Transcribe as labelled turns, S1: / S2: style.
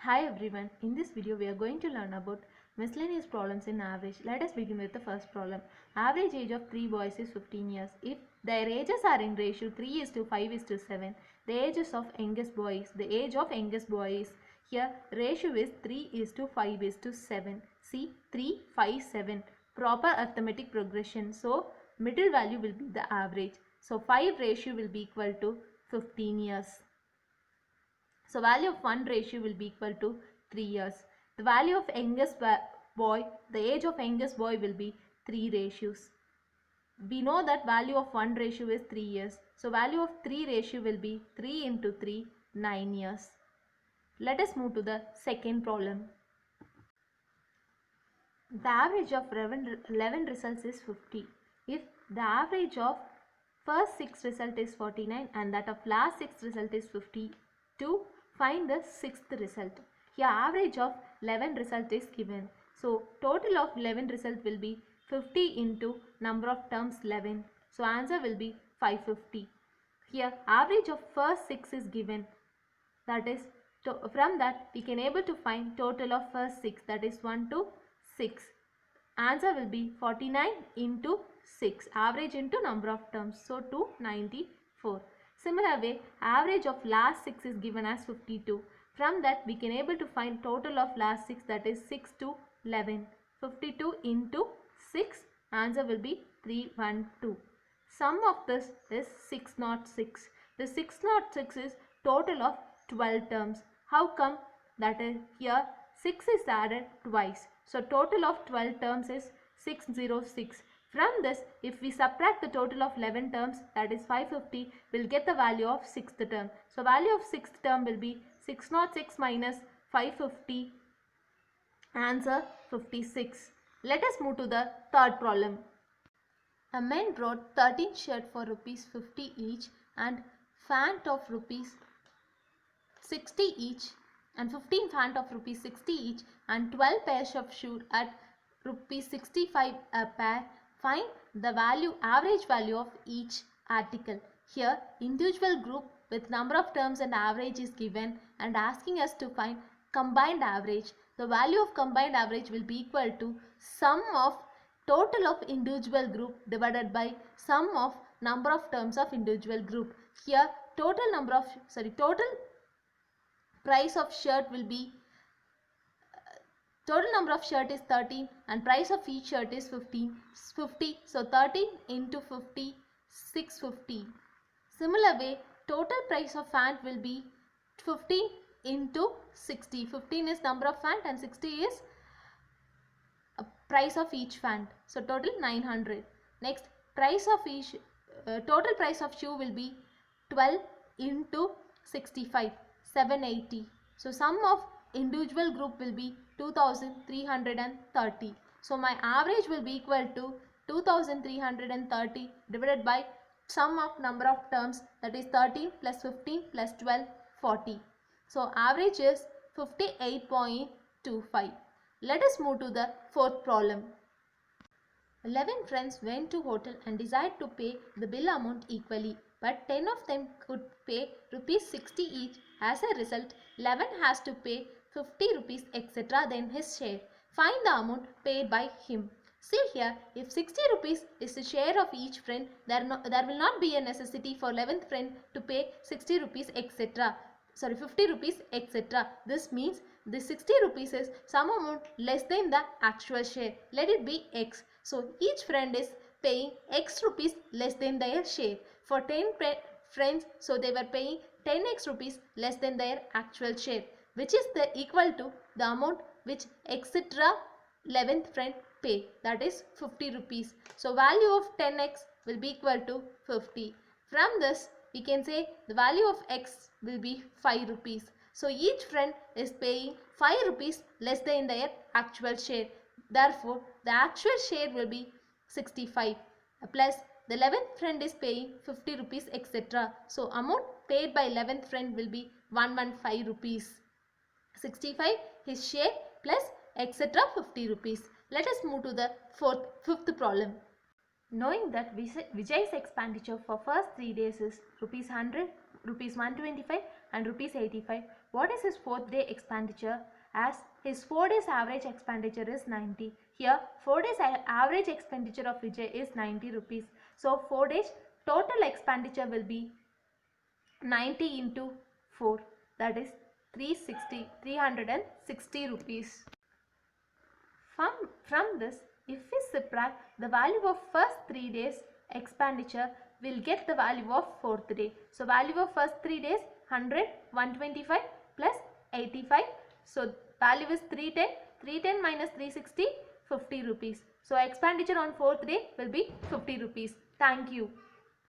S1: Hi everyone, in this video we are going to learn about miscellaneous problems in average. Let us begin with the first problem. Average age of 3 boys is 15 years. If their ages are in ratio 3:5:7, the ages of youngest boy is, here ratio is 3:5:7. See 3, 5, 7. Proper arithmetic progression. So middle value will be the average. So 5 ratio will be equal to 15 years. So value of 1 ratio will be equal to 3 years. The value of youngest boy, the age of youngest boy will be 3 ratios. We know that value of 1 ratio is 3 years. So value of 3 ratio will be 3 into 3, 9 years. Let us move to the second problem. The average of 11 results is 50. If the average of first 6 result is 49 and that of last 6 result is 52, find the sixth result. Here average of 11 result is given. So total of 11 result will be 50 into number of terms 11. So answer will be 550. Here average of first 6 is given. That is, from that we can able to find total of first 6, that is 1 to 6. Answer will be 49 into 6, average into number of terms. So 294. Similar way, average of last 6 is given as 52. From that we can able to find total of last 6, that is 6 to 11. 52 into 6, answer will be 312. Sum of this is 606. The 606 is total of 12 terms. How come? That is, here 6 is added twice. So total of 12 terms is 606. From this, if we subtract the total of 11 terms, that is 550, we'll get the value of 6th term. So value of 6th term will be 606 minus 550. Answer 56. Let us move to the third problem. A man brought 13 shirts for rupees 50 each and fant of rupees 60 each and 15 fant of rupees 60 each and 12 pairs of shoes at rupees 65 a pair. Find the average value of each article. Here individual group with number of terms and average is given and asking us to find combined average. The value of combined average will be equal to sum of total of individual group divided by sum of number of terms of individual group. Here total price of shirt will be total number of shirt is 13 and price of each shirt is 50. So 13 into 50, 650. Similar way, total price of fant will be 15 into 60. 15 is number of fant and 60 is price of each fant. So total 900. Next, price of each total price of shoe will be 12 into 65, 780. So sum of individual group will be 2330. So my average will be equal to 2330 divided by sum of number of terms, that is 13 plus 15 plus 12, 40. So average is 58.25. Let us move to the fourth problem. 11 friends went to hotel and decided to pay the bill amount equally, but 10 of them could pay rupees 60 each. As a result, 11 has to pay 50 rupees etc. Then his share. Find the amount paid by him. See here, if 60 rupees is the share of each friend, there will not be a necessity for 11th friend to pay 60 rupees etc. 50 rupees etc. This means the 60 rupees is some amount less than the actual share. Let it be X. So each friend is paying X rupees less than their share. For 10 friends, so they were paying 10x rupees less than their actual share, which is equal to the amount which etc. 11th friend pay, that is 50 rupees. So value of 10x will be equal to 50. From this we can say the value of x will be 5 rupees. So each friend is paying 5 rupees less than their actual share. Therefore the actual share will be 65 plus the 11th friend is paying 50 rupees etc. So amount paid by 11th friend will be 115 rupees. 65 his share plus etc. 50 rupees. Let us move to the fifth problem. Knowing that Vijay's expenditure for first 3 days is rupees 100, rupees 125 and rupees 85. What is his 4th day expenditure? As his 4 days average expenditure is 90. Here 4 days average expenditure of Vijay is 90 rupees. So 4 days total expenditure will be 90 into 4, that is 360 rupees. From this, if we subtract the value of first 3 days expenditure, we'll get the value of 4th day. So value of first 3 days 100, 125 plus 85. So value is 310. 310 minus 360, 50 rupees. So expenditure on 4th day will be 50 rupees. Thank you.